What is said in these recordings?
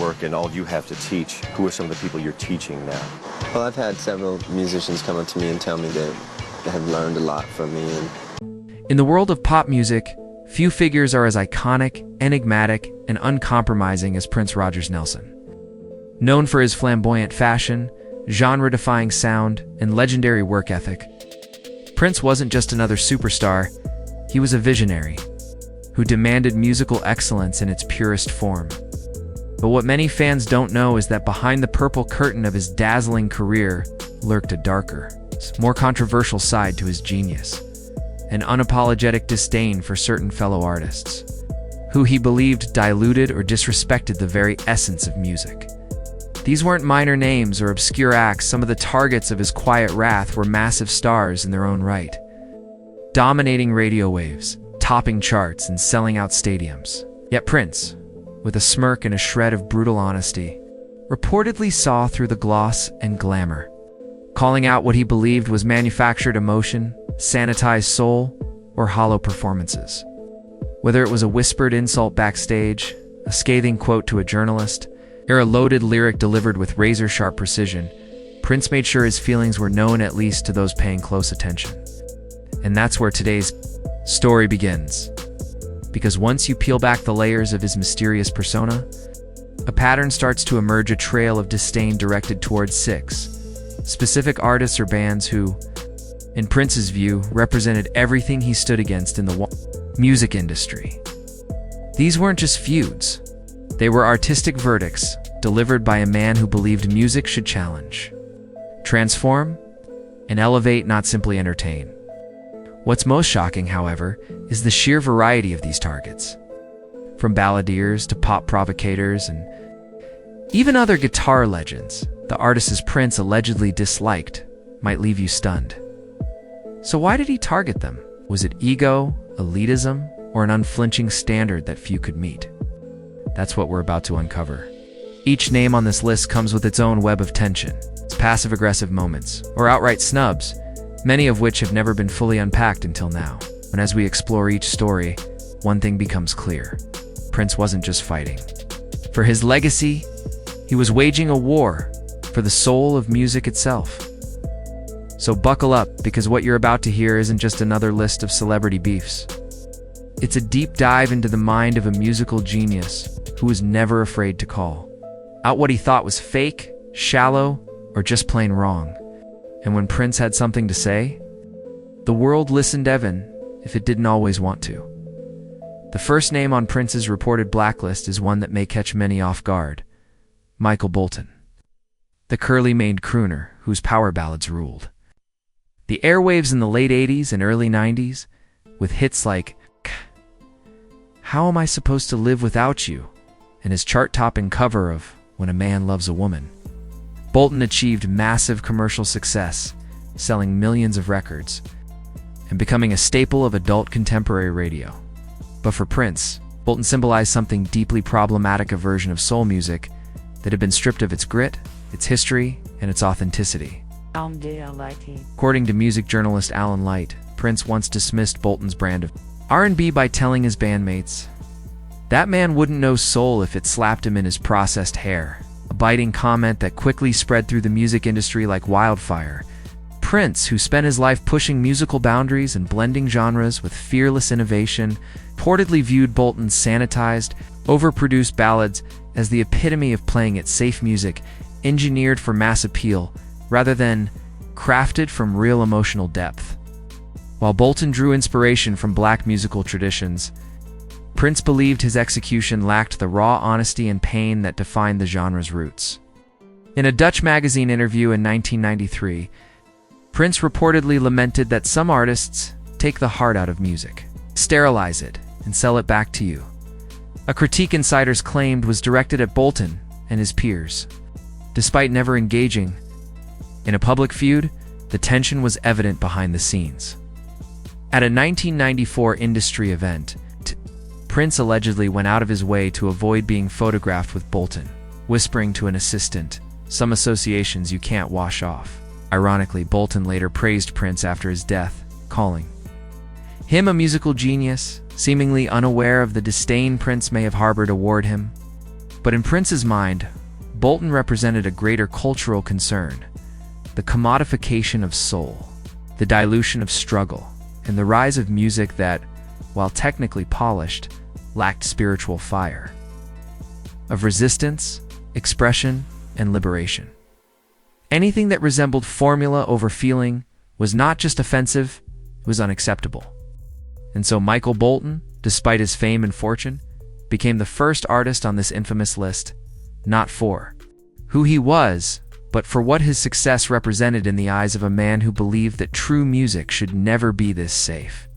work and all you have to teach, who are some of the people you're teaching now? Well, I've had several musicians come up to me and tell me that they have learned a lot from me. In the world of pop music, few figures are as iconic, enigmatic, and uncompromising as Prince Rogers Nelson. Known for his flamboyant fashion, genre-defying sound, and legendary work ethic, Prince wasn't just another superstar, he was a visionary who demanded musical excellence in its purest form. But what many fans don't know is that behind the purple curtain of his dazzling career lurked a darker, more controversial side to his genius, an unapologetic disdain for certain fellow artists, who he believed diluted or disrespected the very essence of music. These weren't minor names or obscure acts. Some of the targets of his quiet wrath were massive stars in their own right, dominating radio waves, topping charts, and selling out stadiums. Yet Prince, with a smirk and a shred of brutal honesty, reportedly saw through the gloss and glamour, calling out what he believed was manufactured emotion, sanitized soul, or hollow performances. Whether it was a whispered insult backstage, a scathing quote to a journalist, or a loaded lyric delivered with razor-sharp precision, Prince made sure his feelings were known at least to those paying close attention. And that's where today's story begins. Because once you peel back the layers of his mysterious persona, a pattern starts to emerge, a trail of disdain directed towards six specific artists or bands who, in Prince's view, represented everything he stood against in the music industry. These weren't just feuds. They were artistic verdicts delivered by a man who believed music should challenge, transform, and elevate, not simply entertain. What's most shocking, however, is the sheer variety of these targets. From balladeers to pop provocators and even other guitar legends, the artists Prince allegedly disliked might leave you stunned. So why did he target them? Was it ego, elitism, or an unflinching standard that few could meet? That's what we're about to uncover. Each name on this list comes with its own web of tension, its passive-aggressive moments, or outright snubs, many of which have never been fully unpacked until now. And as we explore each story, one thing becomes clear. Prince wasn't just fighting for his legacy, he was waging a war for the soul of music itself. So buckle up, because what you're about to hear isn't just another list of celebrity beefs. It's a deep dive into the mind of a musical genius who was never afraid to call out what he thought was fake, shallow, or just plain wrong. And when Prince had something to say, the world listened, even if it didn't always want to. The first name on Prince's reported blacklist is one that may catch many off guard: Michael Bolton, the curly-maned crooner whose power ballads ruled the airwaves in the late 80s and early 90s, with hits like "How Am I Supposed to Live Without You?" and his chart-topping cover of "When a Man Loves a Woman." Bolton achieved massive commercial success, selling millions of records and becoming a staple of adult contemporary radio. But for Prince, Bolton symbolized something deeply problematic: a version of soul music that had been stripped of its grit, its history, and its authenticity. According to music journalist Alan Light, Prince once dismissed Bolton's brand of R&B by telling his bandmates, "That man wouldn't know soul if it slapped him in his processed hair," a biting comment that quickly spread through the music industry like wildfire. Prince, who spent his life pushing musical boundaries and blending genres with fearless innovation, reportedly viewed Bolton's sanitized, overproduced ballads as the epitome of playing it safe music, engineered for mass appeal, rather than crafted from real emotional depth. While Bolton drew inspiration from black musical traditions, Prince believed his execution lacked the raw honesty and pain that defined the genre's roots. In a Dutch magazine interview in 1993, Prince reportedly lamented that some artists take the heart out of music, sterilize it, and sell it back to you. A critique insiders claimed was directed at Bolton and his peers. Despite never engaging in a public feud, the tension was evident behind the scenes. At a 1994 industry event, Prince allegedly went out of his way to avoid being photographed with Bolton, whispering to an assistant, "Some associations you can't wash off." Ironically, Bolton later praised Prince after his death, calling him a musical genius, seemingly unaware of the disdain Prince may have harbored toward him. But in Prince's mind, Bolton represented a greater cultural concern: the commodification of soul, the dilution of struggle, and the rise of music that, while technically polished, lacked spiritual fire, of resistance, expression, and liberation. Anything that resembled formula over feeling was not just offensive, it was unacceptable. And so Michael Bolton, despite his fame and fortune, became the first artist on this infamous list, not for who he was, but for what his success represented in the eyes of a man who believed that true music should never be this safe.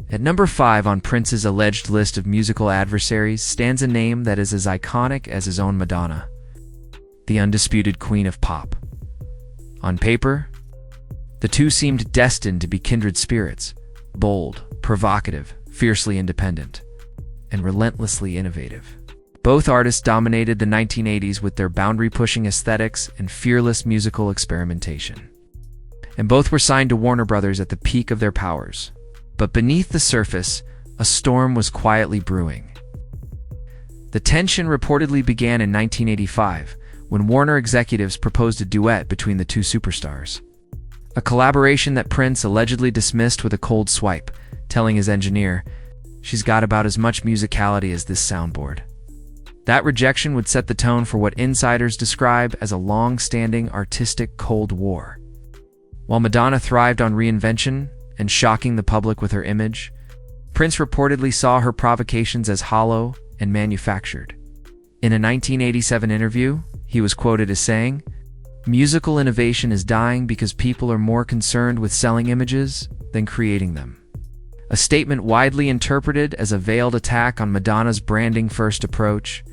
At number 5 on Prince's alleged list of musical adversaries stands a name that is as iconic as his own Madonna, the undisputed queen of pop. On paper, the two seemed destined to be kindred spirits: bold, provocative, fiercely independent, and relentlessly innovative. Both artists dominated the 1980s with their boundary-pushing aesthetics and fearless musical experimentation. And both were signed to Warner Brothers at the peak of their powers. But beneath the surface, a storm was quietly brewing. The tension reportedly began in 1985, when Warner executives proposed a duet between the two superstars. A collaboration that Prince allegedly dismissed with a cold swipe, telling his engineer, "She's got about as much musicality as this soundboard." That rejection would set the tone for what insiders describe as a long-standing artistic Cold War. While Madonna thrived on reinvention and shocking the public with her image, Prince reportedly saw her provocations as hollow and manufactured. In a 1987 interview, he was quoted as saying, "Musical innovation is dying because people are more concerned with selling images than creating them." A statement widely interpreted as a veiled attack on Madonna's branding-first approach.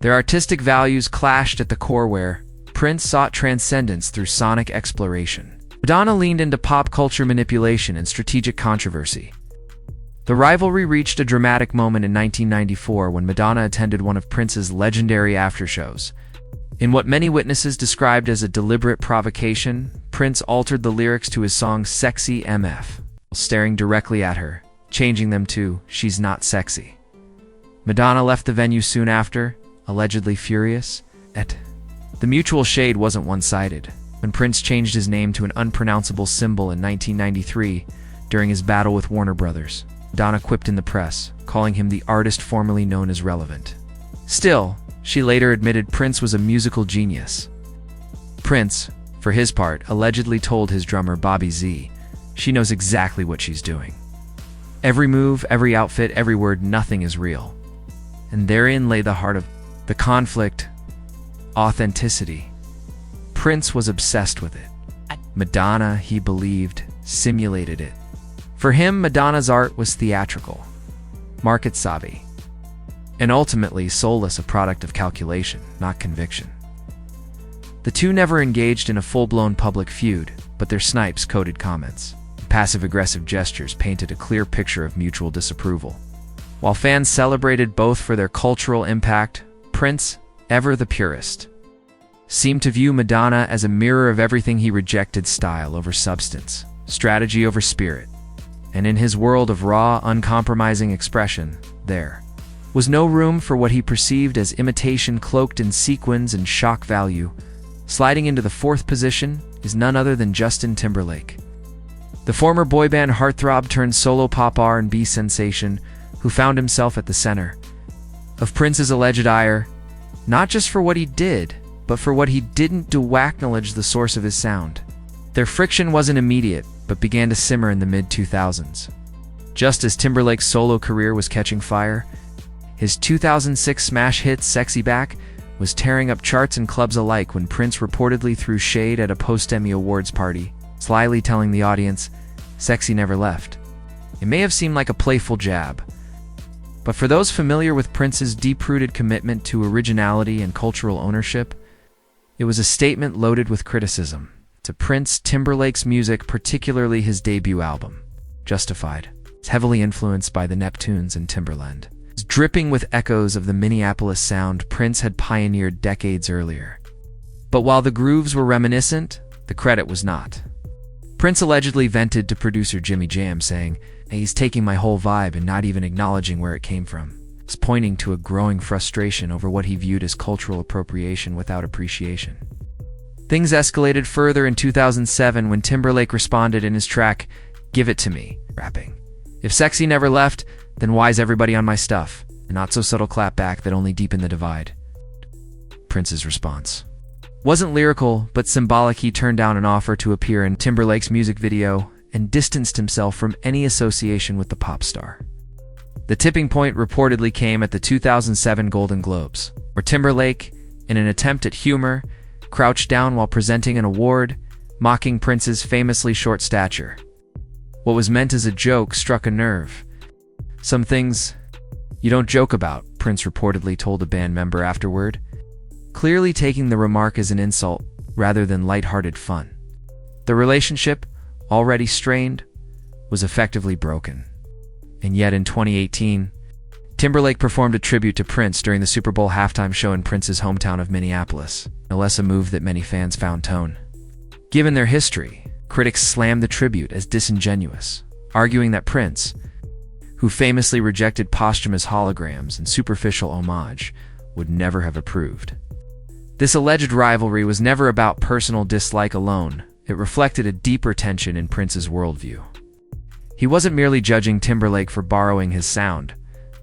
Their artistic values clashed at the core where Prince sought transcendence through sonic exploration. Madonna leaned into pop culture manipulation and strategic controversy. The rivalry reached a dramatic moment in 1994 when Madonna attended one of Prince's legendary aftershows. In what many witnesses described as a deliberate provocation, Prince altered the lyrics to his song Sexy MF, staring directly at her, changing them to "She's not sexy." Madonna left the venue soon after, allegedly furious. The mutual shade wasn't one-sided. When Prince changed his name to an unpronounceable symbol in 1993 during his battle with Warner Brothers, Madonna quipped in the press, calling him the artist formerly known as Relevant. Still, she later admitted Prince was a musical genius. Prince, for his part, allegedly told his drummer Bobby Z, "She knows exactly what she's doing. Every move, every outfit, every word, nothing is real." And therein lay the heart of the conflict: authenticity. Prince was obsessed with it. Madonna, he believed, simulated it. For him, Madonna's art was theatrical, market-savvy, and ultimately soulless, a product of calculation, not conviction. The two never engaged in a full-blown public feud, but their snipes-coded comments, passive-aggressive gestures painted a clear picture of mutual disapproval. While fans celebrated both for their cultural impact, Prince, ever the purist, seemed to view Madonna as a mirror of everything he rejected: style over substance, strategy over spirit. And in his world of raw, uncompromising expression, there was no room for what he perceived as imitation cloaked in sequins and shock value. Sliding into the 4th position is none other than Justin Timberlake, the former boy band heartthrob turned solo pop R&B sensation who found himself at the center of Prince's alleged ire, not just for what he did, but for what he didn't do. Acknowledge the source of his sound. Their friction wasn't immediate, but began to simmer in the mid-2000s. Just as Timberlake's solo career was catching fire, his 2006 smash hit Sexy Back was tearing up charts and clubs alike when Prince reportedly threw shade at a post-Emmy Awards party, slyly telling the audience, "Sexy never left." It may have seemed like a playful jab, but for those familiar with Prince's deep-rooted commitment to originality and cultural ownership, it was a statement loaded with criticism. To Prince, Timberlake's music, particularly his debut album, Justified, is heavily influenced by the Neptunes and Timberland. It's dripping with echoes of the Minneapolis sound Prince had pioneered decades earlier. But while the grooves were reminiscent, the credit was not. Prince allegedly vented to producer Jimmy Jam, saying, "Hey, he's taking my whole vibe and not even acknowledging where it came from." pointing to a growing frustration over what he viewed as cultural appropriation without appreciation. Things escalated further in 2007 when Timberlake responded in his track, "Give It To Me," rapping, "If sexy never left, then why's everybody on my stuff?" A not-so-subtle clapback that only deepened the divide. Prince's response wasn't lyrical, but symbolic. He turned down an offer to appear in Timberlake's music video and distanced himself from any association with the pop star. The tipping point reportedly came at the 2007 Golden Globes, where Timberlake, in an attempt at humor, crouched down while presenting an award, mocking Prince's famously short stature. What was meant as a joke struck a nerve. "Some things you don't joke about," Prince reportedly told a band member afterward, clearly taking the remark as an insult rather than lighthearted fun. The relationship, already strained, was effectively broken. And yet in 2018, Timberlake performed a tribute to Prince during the Super Bowl halftime show in Prince's hometown of Minneapolis, no less a move that many fans found tone. Given their history, critics slammed the tribute as disingenuous, arguing that Prince, who famously rejected posthumous holograms and superficial homage, would never have approved. This alleged rivalry was never about personal dislike alone. It reflected a deeper tension in Prince's worldview. He wasn't merely judging Timberlake for borrowing his sound,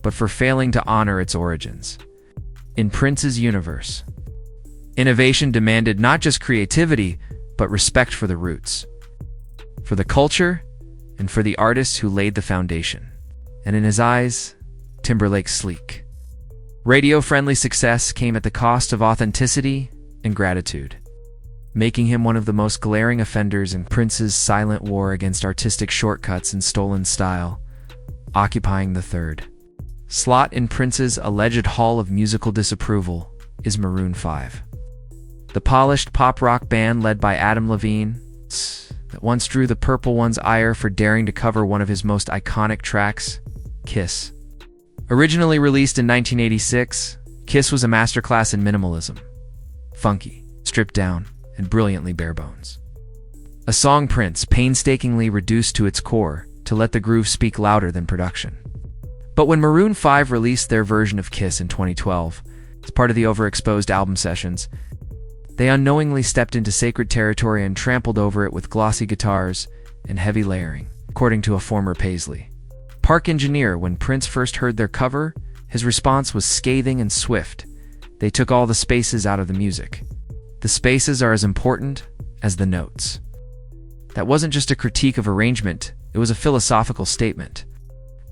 but for failing to honor its origins. In Prince's universe, innovation demanded not just creativity, but respect for the roots, for the culture, and for the artists who laid the foundation. And in his eyes, Timberlake's sleek, radio-friendly success came at the cost of authenticity and gratitude, making him one of the most glaring offenders in Prince's silent war against artistic shortcuts and stolen style, occupying the third slot in Prince's alleged hall of musical disapproval is Maroon 5. The polished pop-rock band led by Adam Levine that once drew the Purple One's ire for daring to cover one of his most iconic tracks, Kiss. Originally released in 1986, Kiss was a masterclass in minimalism. Funky, stripped down, and brilliantly bare bones. A song Prince painstakingly reduced to its core to let the groove speak louder than production. But when Maroon 5 released their version of Kiss in 2012, as part of the overexposed album sessions, they unknowingly stepped into sacred territory and trampled over it with glossy guitars and heavy layering, according to a former Paisley Park engineer. When Prince first heard their cover, his response was scathing and swift. They took all the spaces out of the music. The spaces are as important as the notes. That wasn't just a critique of arrangement, it was a philosophical statement.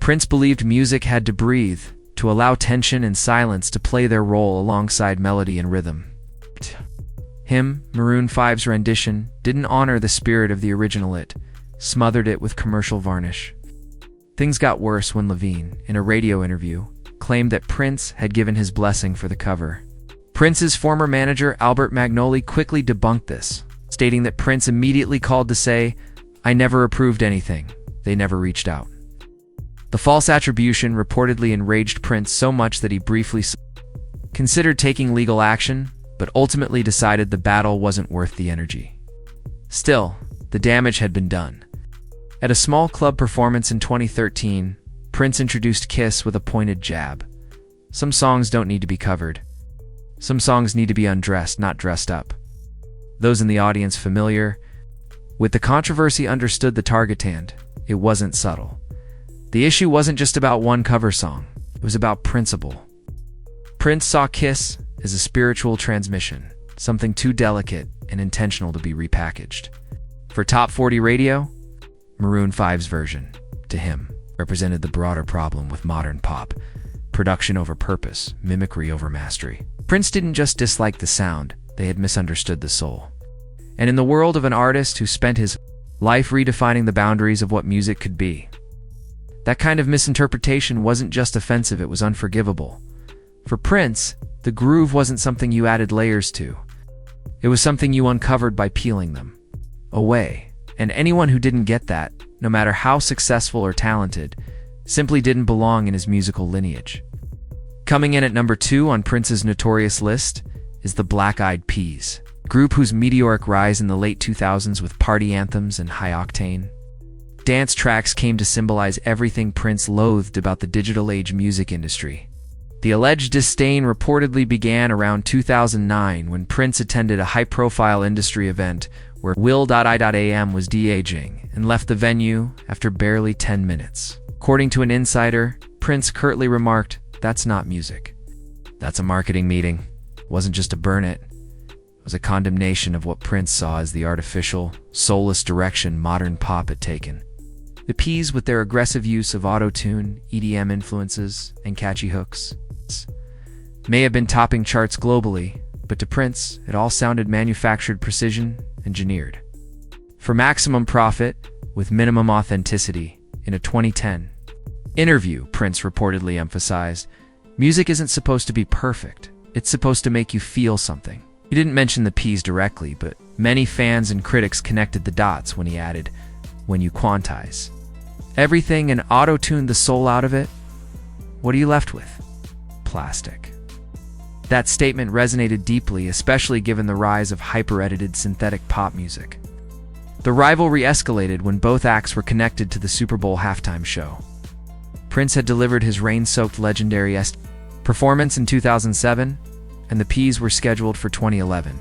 Prince believed music had to breathe, to allow tension and silence to play their role alongside melody and rhythm. Maroon 5's rendition, didn't honor the spirit of the original. It smothered it with commercial varnish. Things got worse when Levine, in a radio interview, claimed that Prince had given his blessing for the cover. Prince's former manager, Albert Magnoli, quickly debunked this, stating that Prince immediately called to say, "I never approved anything. They never reached out." The false attribution reportedly enraged Prince so much that he briefly considered taking legal action, but ultimately decided the battle wasn't worth the energy. Still, the damage had been done. At a small club performance in 2013, Prince introduced Kiss with a pointed jab. Some songs don't need to be covered. Some songs need to be undressed, not dressed up. Those in the audience familiar with the controversy understood the target hand. It wasn't subtle. The issue wasn't just about one cover song. It was about principle. Prince saw Kiss as a spiritual transmission, something too delicate and intentional to be repackaged. For Top 40 Radio, Maroon 5's version, to him, represented the broader problem with modern pop: production over purpose, mimicry over mastery. Prince didn't just dislike the sound, they had misunderstood the soul. And in the world of an artist who spent his life redefining the boundaries of what music could be, that kind of misinterpretation wasn't just offensive, it was unforgivable. For Prince, the groove wasn't something you added layers to. It was something you uncovered by peeling them away. And anyone who didn't get that, no matter how successful or talented, simply didn't belong in his musical lineage. Coming in at number 2 on Prince's notorious list is the Black Eyed Peas, a group whose meteoric rise in the late 2000s with party anthems and high-octane dance tracks came to symbolize everything Prince loathed about the digital age music industry. The alleged disdain reportedly began around 2009 when Prince attended a high-profile industry event where Will.I.am was DJing and left the venue after barely 10 minutes. According to an insider, Prince curtly remarked, "That's not music. That's a marketing meeting. It wasn't just a burn it. It was a condemnation of what Prince saw as the artificial, soulless direction modern pop had taken." The Ps, with their aggressive use of auto-tune, EDM influences, and catchy hooks, may have been topping charts globally, but to Prince, it all sounded manufactured precision, engineered. For maximum profit, with minimum authenticity, in a 2010 interview, Prince reportedly emphasized, "Music isn't supposed to be perfect. It's supposed to make you feel something." He didn't mention the Ps directly, but many fans and critics connected the dots when he added, "When you quantize everything and auto-tune the soul out of it, what are you left with? Plastic." That statement resonated deeply, especially given the rise of hyper-edited synthetic pop music. The rivalry escalated when both acts were connected to the Super Bowl halftime show. Prince had delivered his rain-soaked legendary performance in 2007, and the Ps were scheduled for 2011.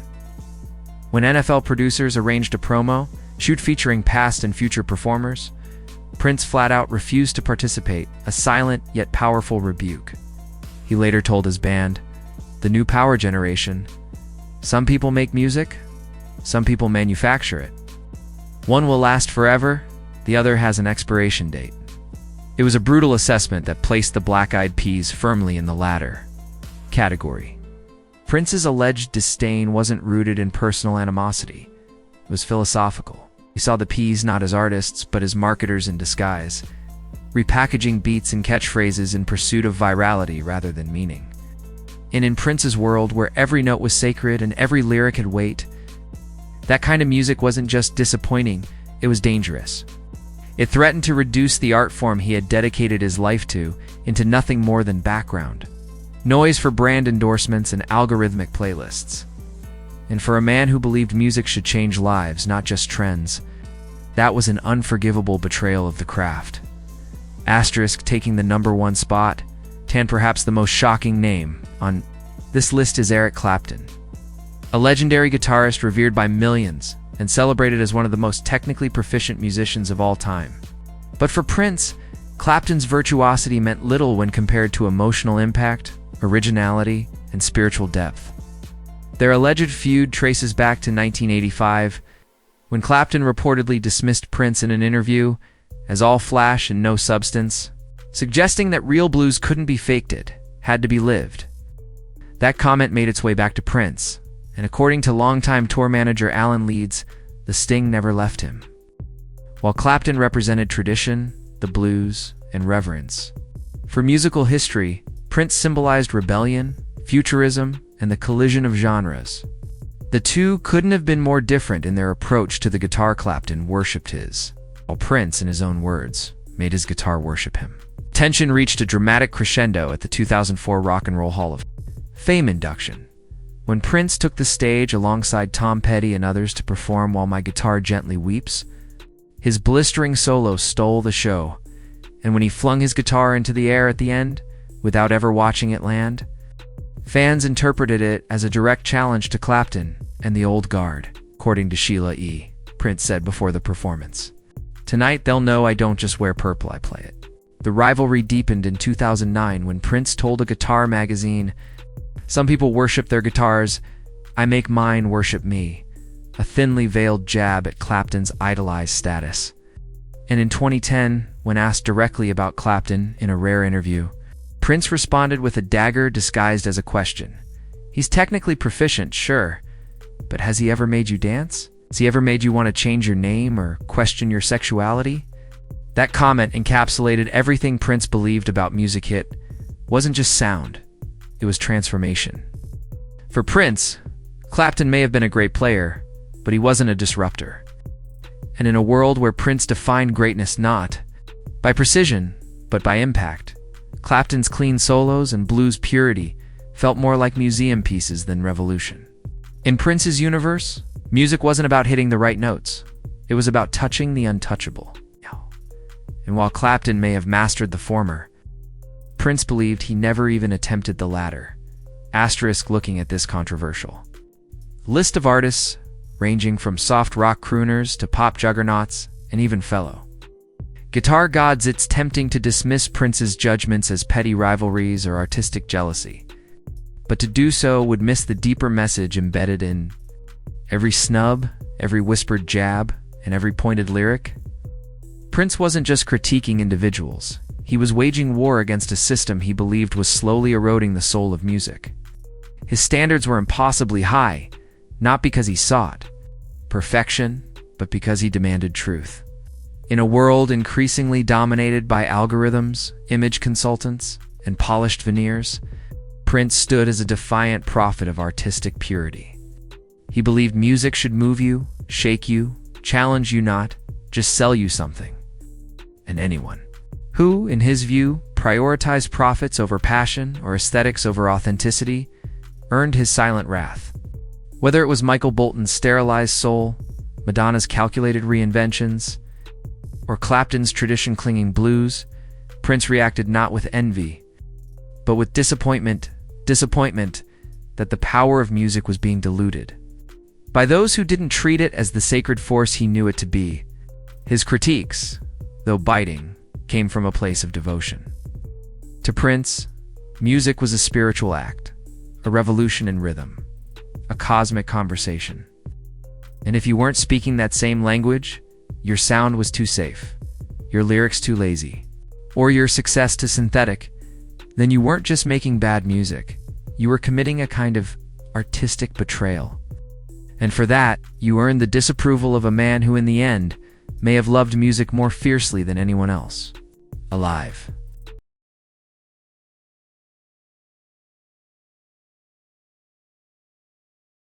When NFL producers arranged a promo shoot featuring past and future performers, Prince flat-out refused to participate, a silent yet powerful rebuke. He later told his band, "The new power generation. Some people make music, some people manufacture it. One will last forever, the other has an expiration date." It was a brutal assessment that placed the Black Eyed Peas firmly in the latter category. Prince's alleged disdain wasn't rooted in personal animosity. It was philosophical. He saw the Ps not as artists, but as marketers in disguise, repackaging beats and catchphrases in pursuit of virality rather than meaning. And in Prince's world, where every note was sacred and every lyric had weight, that kind of music wasn't just disappointing, it was dangerous. It threatened to reduce the art form he had dedicated his life to into nothing more than background noise for brand endorsements and algorithmic playlists. And for a man who believed music should change lives, not just trends, that was an unforgivable betrayal of the craft. Asterisk taking the #1 spot, and perhaps the most shocking name on this list is Eric Clapton, a legendary guitarist revered by millions and celebrated as one of the most technically proficient musicians of all time. But for Prince, Clapton's virtuosity meant little when compared to emotional impact, originality, and spiritual depth. Their alleged feud traces back to 1985, when Clapton reportedly dismissed Prince in an interview as all flash and no substance, suggesting that real blues couldn't be faked, it had to be lived. That comment made its way back to Prince, and according to longtime tour manager Alan Leeds, the sting never left him. While Clapton represented tradition, the blues, and reverence, for musical history, Prince symbolized rebellion, futurism, and the collision of genres. The two couldn't have been more different in their approach to the guitar. Clapton worshipped his, while Prince, in his own words, made his guitar worship him. Tension reached a dramatic crescendo at the 2004 Rock and Roll Hall of Fame induction, when Prince took the stage alongside Tom Petty and others to perform While My Guitar Gently Weeps. His blistering solo stole the show, and when he flung his guitar into the air at the end, without ever watching it land, fans interpreted it as a direct challenge to Clapton and the old guard. According to Sheila E., Prince said before the performance, "Tonight they'll know I don't just wear purple, I play it." The rivalry deepened in 2009 when Prince told a guitar magazine, "Some people worship their guitars, I make mine worship me," a thinly veiled jab at Clapton's idolized status. And in 2010, when asked directly about Clapton in a rare interview, Prince responded with a dagger disguised as a question. "He's technically proficient, sure, but has he ever made you dance? Has he ever made you want to change your name or question your sexuality?" That comment encapsulated everything Prince believed about music. Hit wasn't just sound, it was transformation. For Prince, Clapton may have been a great player, but he wasn't a disruptor. And in a world where Prince defined greatness not by precision, but by impact, Clapton's clean solos and blues purity felt more like museum pieces than revolution. In Prince's universe, music wasn't about hitting the right notes. It was about touching the untouchable. And while Clapton may have mastered the former, Prince believed he never even attempted the latter. Asterisk looking at this controversial list of artists, ranging from soft rock crooners to pop juggernauts, and even fellow guitar gods. It's tempting to dismiss Prince's judgments as petty rivalries or artistic jealousy, but to do so would miss the deeper message embedded in every snub, every whispered jab, and every pointed lyric. Prince wasn't just critiquing individuals. He was waging war against a system he believed was slowly eroding the soul of music. His standards were impossibly high, not because he sought perfection, but because he demanded truth. In a world increasingly dominated by algorithms, image consultants, and polished veneers, Prince stood as a defiant prophet of artistic purity. He believed music should move you, shake you, challenge you, not just sell you something. And anyone who, in his view, prioritized profits over passion or aesthetics over authenticity earned his silent wrath. Whether it was Michael Bolton's sterilized soul, Madonna's calculated reinventions, or Clapton's tradition-clinging blues, Prince reacted not with envy, but with disappointment that the power of music was being diluted by those who didn't treat it as the sacred force he knew it to be. His critiques, though biting, came from a place of devotion. To Prince, music was a spiritual act, a revolution in rhythm, a cosmic conversation. And if you weren't speaking that same language, your sound was too safe, your lyrics too lazy, or your success too synthetic, then you weren't just making bad music, you were committing a kind of artistic betrayal. And for that, you earned the disapproval of a man who in the end may have loved music more fiercely than anyone else alive.